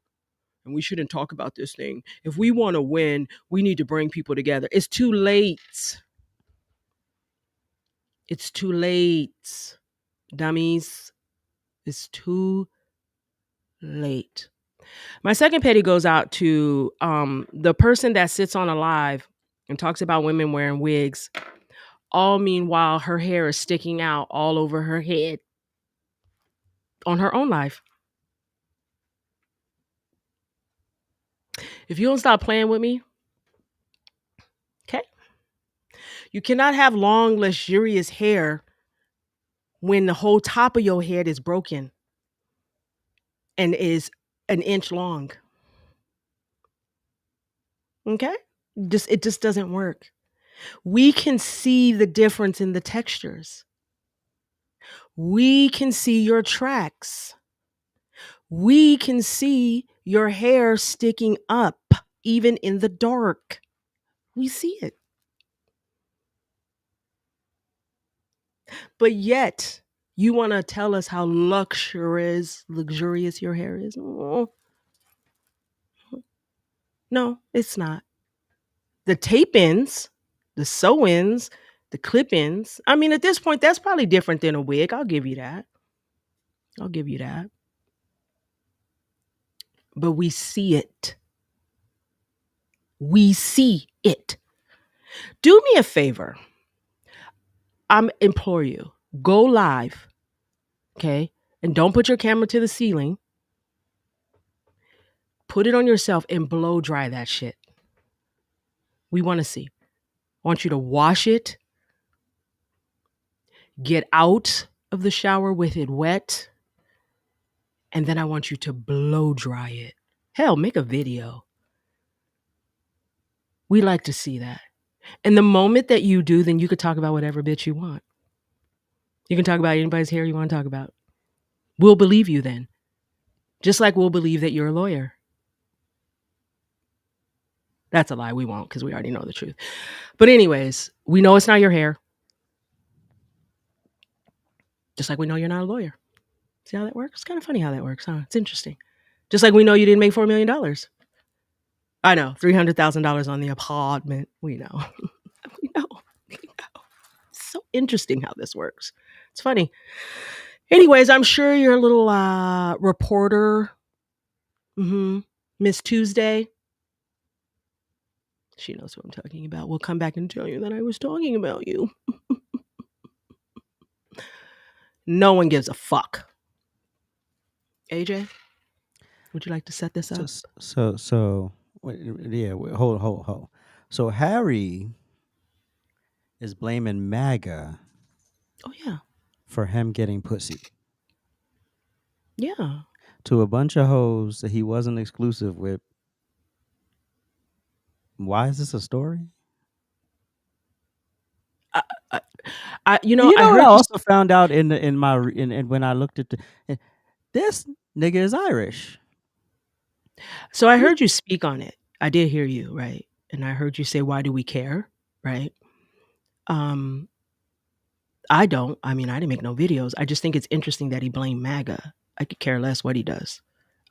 And we shouldn't talk about this thing. If we want to win, we need to bring people together. It's too late. It's too late. Dummies, it's too late. My second petty goes out to the person that sits on a live and talks about women wearing wigs. All meanwhile, her hair is sticking out all over her head on her own life. If you don't stop playing with me, okay? You cannot have long, luxurious hair when the whole top of your head is broken and is an inch long. Okay? It just doesn't work. We can see the difference in the textures. We can see your tracks. We can see your hair sticking up, even in the dark. We see it. But yet, you want to tell us how luxurious your hair is? Oh. No, it's not. The tape-ins, the sew-ins, the clip-ins. I mean, at this point, that's probably different than a wig. I'll give you that. But we see it. We see it. Do me a favor. I implore you. Go live. Okay? And don't put your camera to the ceiling. Put it on yourself and blow dry that shit. We want to see. I want you to wash it. Get out of the shower with it wet. And then I want you to blow dry it. Hell, make a video. We like to see that. And the moment that you do, then you could talk about whatever bitch you want. You can talk about anybody's hair you want to talk about. We'll believe you then. Just like we'll believe that you're a lawyer. That's a lie. We won't, because we already know the truth. But anyways, we know it's not your hair. Just like we know you're not a lawyer. See how that works? It's kind of funny how that works, huh? It's interesting. Just like we know you didn't make $4 million. I know, $300,000 on the apartment. We know. We know. It's so interesting how this works. It's funny. Anyways, I'm sure your little reporter, Miss Tuesday, she knows who I'm talking about. We'll come back and tell you that I was talking about you. No one gives a fuck. AJ, would you like to set this up? Hold. So Harry is blaming MAGA. Oh yeah. For him getting pussy. Yeah. To a bunch of hoes that he wasn't exclusive with. Why is this a story? I I also found out in when I looked at this nigga is Irish. So I heard you speak on it. I did hear you, right? And I heard you say, "Why do we care?" Right? I don't. I mean, I didn't make no videos. I just think it's interesting that he blamed MAGA. I could care less what he does.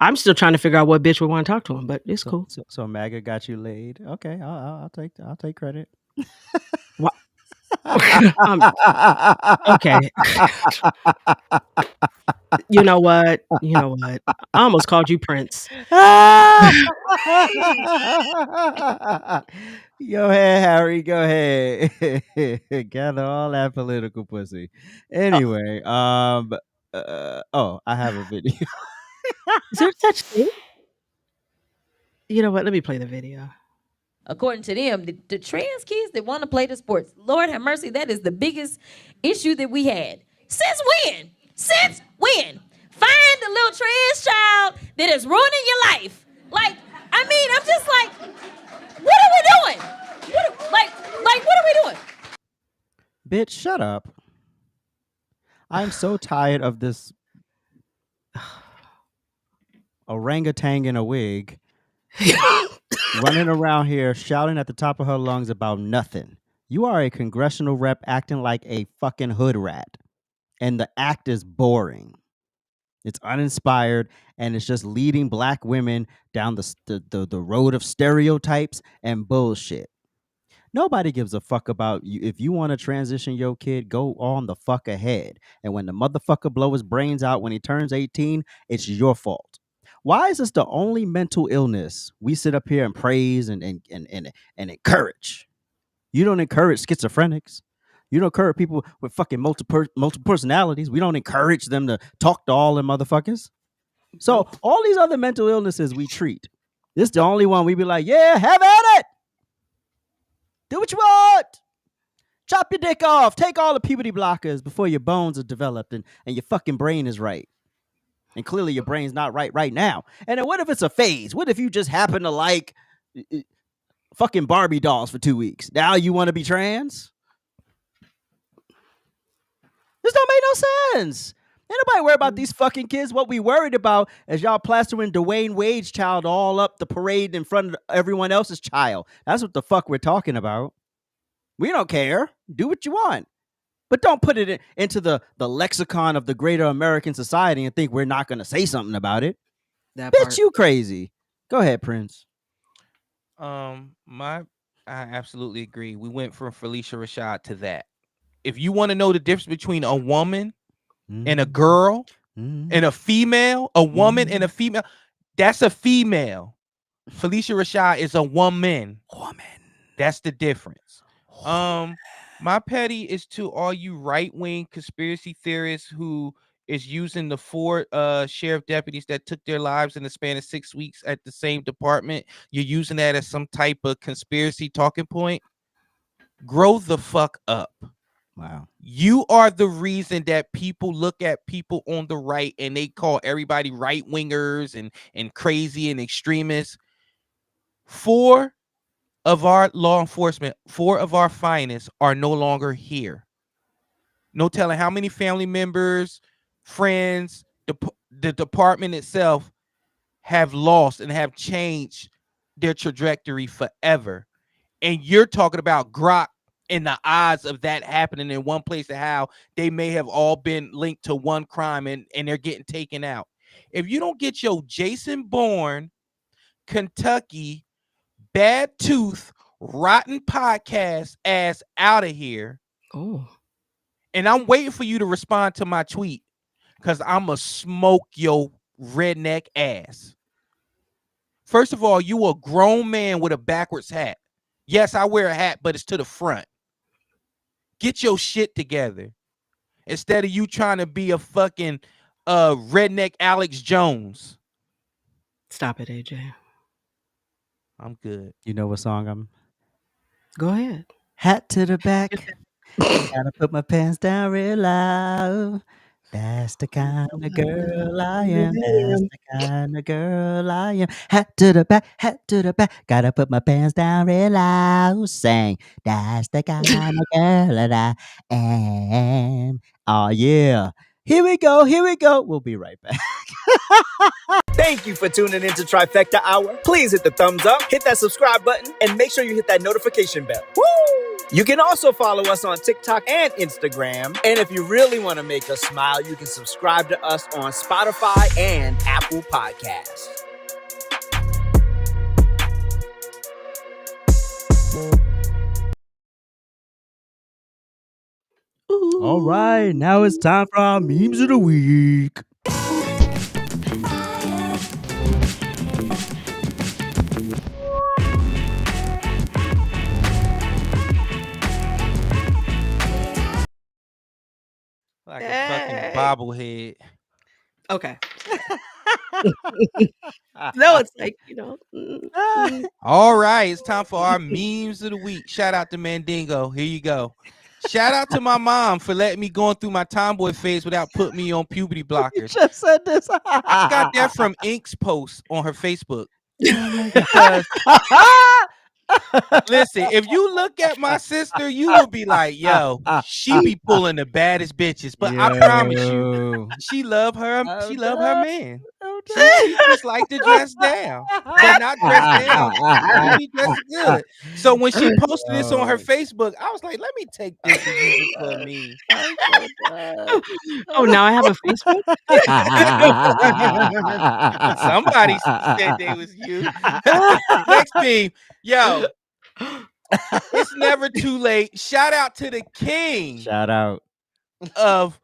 I'm still trying to figure out what bitch would want to talk to him, but it's cool. So MAGA got you laid. Okay, I'll take credit. What? Okay. You know what? I almost called you Prince. Go ahead, Harry. Go ahead. Gather all that political pussy. Anyway, I have a video. Is there such thing? You know what? Let me play the video. According to them, the trans kids that want to play the sports, Lord have mercy, that is the biggest issue that we had. Since when? Since when? Find the little trans child that is ruining your life. Like, I mean, I'm just like, what are we doing? What are we doing? Bitch, shut up. I'm so tired of this orangutan in a wig running around here shouting at the top of her lungs about nothing. You are a congressional rep acting like a fucking hood rat. And the act is boring. It's uninspired, and it's just leading black women down the road of stereotypes and bullshit. Nobody gives a fuck about you. If you want to transition your kid, go on the fuck ahead. And when the motherfucker blow his brains out when he turns 18, it's your fault. Why is this the only mental illness we sit up here and praise and encourage? You don't encourage schizophrenics. You don't encourage people with fucking multiple personalities. We don't encourage them to talk to all them motherfuckers. So all these other mental illnesses we treat. This is the only one we be like, yeah, have at it. Do what you want. Chop your dick off. Take all the puberty blockers before your bones are developed and your fucking brain is right. And clearly your brain's not right now. And then what if it's a phase? What if you just happen to like fucking Barbie dolls for 2 weeks? Now you want to be trans? This don't make no sense. Ain't nobody worry about these fucking kids. What we worried about is y'all plastering Dwayne Wade's child all up the parade in front of everyone else's child. That's what the fuck we're talking about. We don't care. Do what you want. But don't put it into the lexicon of the greater American society and think we're not going to say something about it. Bitch, you crazy. Go ahead, Prince. I absolutely agree. We went from Felicia Rashad to that. If you want to know the difference between a woman and a girl and a female, a woman and a female, that's a female. Felicia Rashad is a woman. That's the difference. My petty is to all you right-wing conspiracy theorists who is using the 4 sheriff deputies that took their lives in the span of 6 weeks at the same department. You're using that as some type of conspiracy talking point. Grow the fuck up. Wow. You are the reason that people look at people on the right and they call everybody right-wingers and crazy and extremists. 4 of our law enforcement, 4 of our finest are no longer here. No telling how many family members, friends, the department itself have lost and have changed their trajectory forever. And you're talking about Grok in the odds of that happening in one place, and how they may have all been linked to one crime and they're getting taken out. If you don't get your Jason Bourne, Kentucky, bad tooth, rotten podcast ass out of here. Oh. And I'm waiting for you to respond to my tweet because I'm going to smoke your redneck ass. First of all, you a grown man with a backwards hat. Yes, I wear a hat, but it's to the front. Get your shit together. Instead of you trying to be a fucking redneck Alex Jones. Stop it, AJ. I'm good. You know what song I'm? Go ahead. Hat to the back. Gotta put my pants down real loud. That's the kind of girl I am. That's the kind of girl I am. Hat to the back, hat to the back. Gotta put my pants down real loud. Sing. That's the kind of girl that I am. Oh, yeah. Here we go. Here we go. We'll be right back. Thank you for tuning into Trifecta Hour. Please hit the thumbs up, hit that subscribe button, and make sure you hit that notification bell. Woo! You can also follow us on TikTok and Instagram. And if you really want to make us smile, you can subscribe to us on Spotify and Apple Podcasts. All right, now it's time for our memes of the week. Like a fucking bobblehead. Okay. No, it's like, All right, it's time for our memes of the week. Shout out to Mandingo. Here you go. Shout out to my mom for letting me go through my tomboy phase without putting me on puberty blockers. You just said this. I got that from Ink's post on her Facebook. Because, listen, if you look at my sister, you will be like, yo, she be pulling the baddest bitches. But I promise you, she love her. She love her man. She just like to dress down, but not dress down. She dress good. So when she posted this on her Facebook, I was like, let me take this and use it for me. Oh, now I have a Facebook? Somebody said they was you. Next meme. Yo, It's never too late. Shout out to the king. Shout out of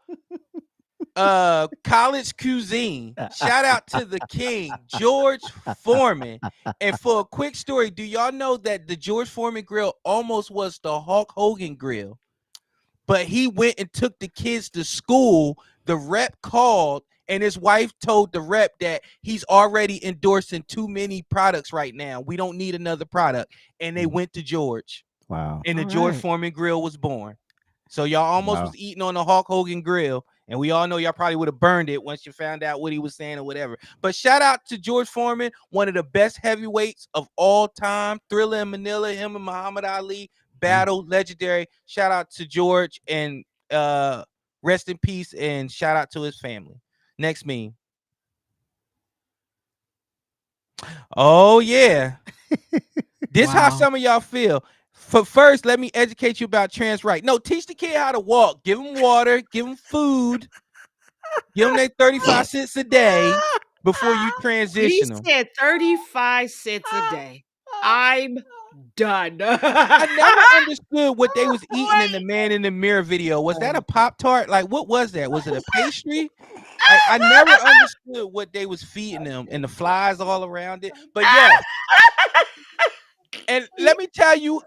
college cuisine. Shout out to the king, George Foreman. And for a quick story, do y'all know that the George Foreman grill almost was the Hulk Hogan grill? But he went and took the kids to school. The rep called, and his wife told the rep that he's already endorsing too many products right now. We don't need another product. And they went to George. Wow. And the George Foreman grill was born. So y'all almost was eating on the Hulk Hogan grill. And we all know y'all probably would have burned it once you found out what he was saying or whatever. But shout out to George Foreman, one of the best heavyweights of all time. Thriller in Manila, him and Muhammad Ali. Battle, legendary. Shout out to George and rest in peace, and shout out to his family. Next meme. Oh yeah. This how some of y'all feel. First, let me educate you about trans rights. No, teach the kid how to walk. Give them water. Give them food. Give them their 35 cents a day before you transition them. He said 35 cents a day. I'm done. I never understood what they was eating in the Man in the Mirror video. Was that a Pop-Tart? Like, what was that? Was it a pastry? I never understood what they was feeding them and the flies all around it. But yeah. And let me tell you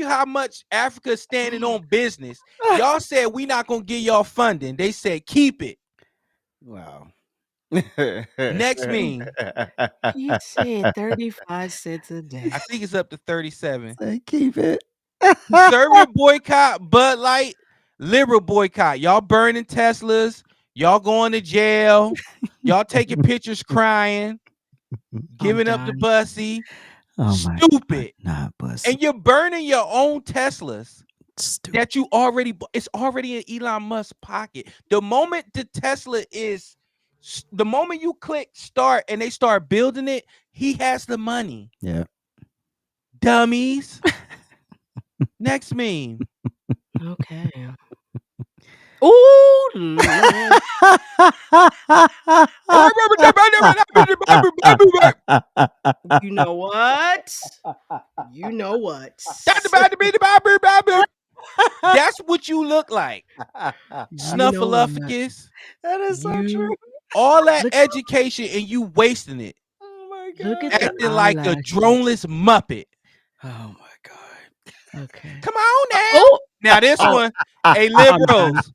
how much Africa is standing on business. Y'all said we not gonna give y'all funding. They said keep it. Wow. Next meme. He said 35 cents a day. I think it's up to 37. Say keep it. Conservative boycott, Bud Light, liberal boycott. Y'all burning Teslas. Y'all going to jail. Y'all taking pictures crying. Giving up the bussy. Oh Stupid. Not bussy. And you're burning your own Teslas. Stupid. That you already, it's already in Elon Musk's pocket. The moment the Tesla is, the moment you click start and they start building it, he has the money. Yeah. Dummies. Next meme. Okay. Ooh, Lord. You know what? You know what? That's what you look like. Snuffleupagus. That is so true. All that education and you wasting it. Oh my God. Look at Acting like a droneless Muppet. Oh my God. Okay. Come on now. Oh. Now this one, hey, liberals,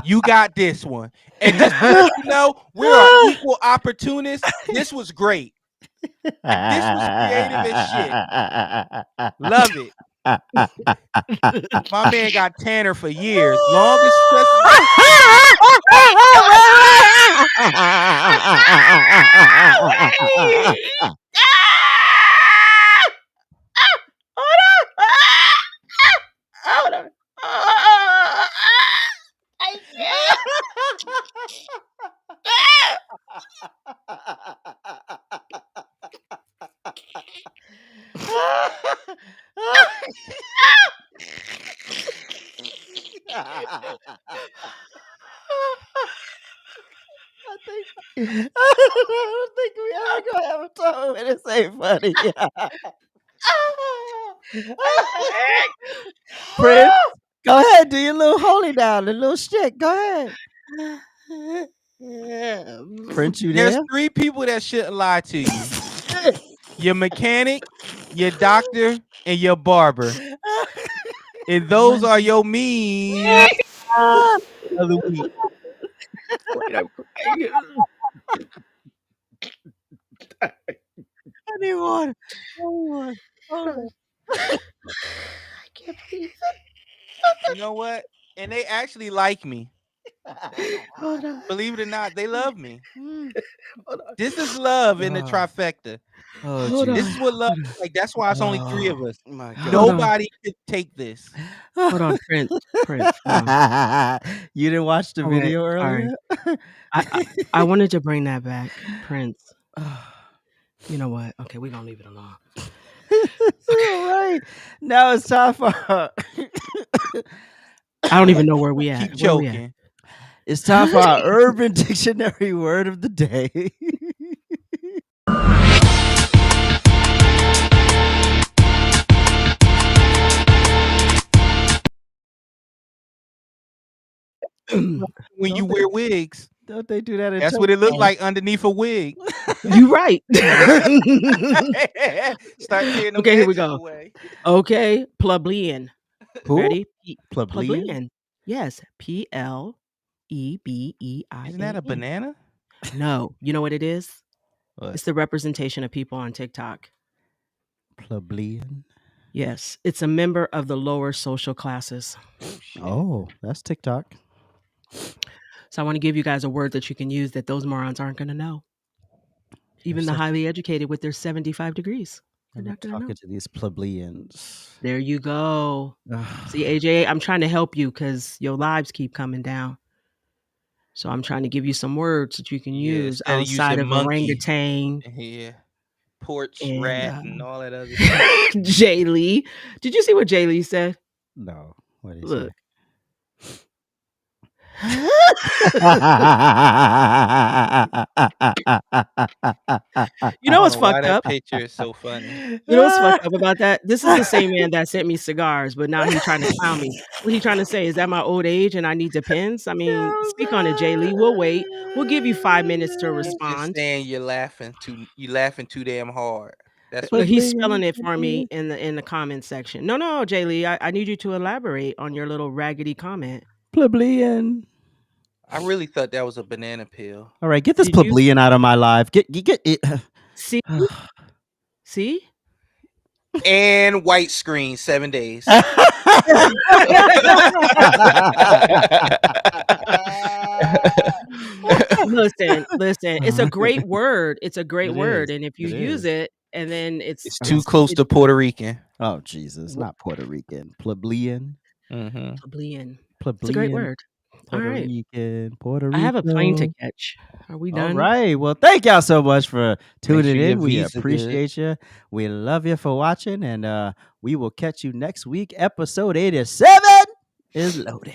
you got this one. And just so you know, we are equal opportunists. This was great. This was creative as shit. Love it. My man got Tanner for years. Longest Hold on. I can't. I don't think we ever gonna have a time when it's ain't funny. Prince, go ahead, do your little holy down, the little shit. Go ahead. Prince, you there? There's 3 people that shouldn't lie to you. Your mechanic, your doctor, and your barber. And those are your memes of the week. I need water. Hold on. I can't breathe. You know what? And they actually like me. Hold on. Believe it or not, they love me. This is love in the trifecta. Oh, this is what love is like. That's why it's only 3 of us. My God. Nobody can take this. Hold on, Prince. You didn't watch the video earlier? I wanted to bring that back, Prince. You know what? Okay, we're gonna leave it alone. All right. Now it's time for I don't even know where we at. Keep joking. It's time for our Urban Dictionary word of the day. when you wear wigs. Don't they do that? That's what it looked like underneath a wig. You right. Start tearing them Okay, here we edges go. away. Okay, plebeian. Who? Ready? Plebeian? Yes, PLEBEIAN. Isn't that a banana? No, you know what it is? What? It's the representation of people on TikTok. Plebeian. Yes, it's a member of the lower social classes. Oh, that's TikTok. So I want to give you guys a word that you can use that those morons aren't going to know. Even the highly educated with their 75 degrees. They're not going to know. Talking to these plebeians. There you go. See, AJ, I'm trying to help you because your lives keep coming down. So I'm trying to give you some words that you can use outside of orangutan. Yeah. Porch, rat, and all that other stuff. Jay Lee. Did you see what Jay Lee said? No. What did he Look. say? You know what's fucked up? That picture is so funny. You know what's fucked up about that? This is the same man that sent me cigars, but now he's trying to clown me. What he trying to say? Is that my old age and I need the pens? I mean, speak on it, Jay Lee. We'll wait. We'll give you 5 minutes to respond. Just saying you're laughing too damn hard. That's what he's spelling it for me in the comment section. No, Jay Lee, I need you to elaborate on your little raggedy comment. Plebeian. I really thought that was a banana peel. All right, get this plebeian out of my life. Get it. See? See? And white screen 7 days. Listen. It's a great word. It's a great word. And if you use it, and then it's too close to Puerto Rican. Oh, Jesus. Not Puerto Rican. Plebeian. Mm-hmm. Plebeian. It's a great word. Puerto Rican. Puerto Rico. I have a plane to catch. Are we done? All right. Well, thank y'all so much for tuning in. We appreciate you. We love you for watching. And we will catch you next week. Episode 87 is loading.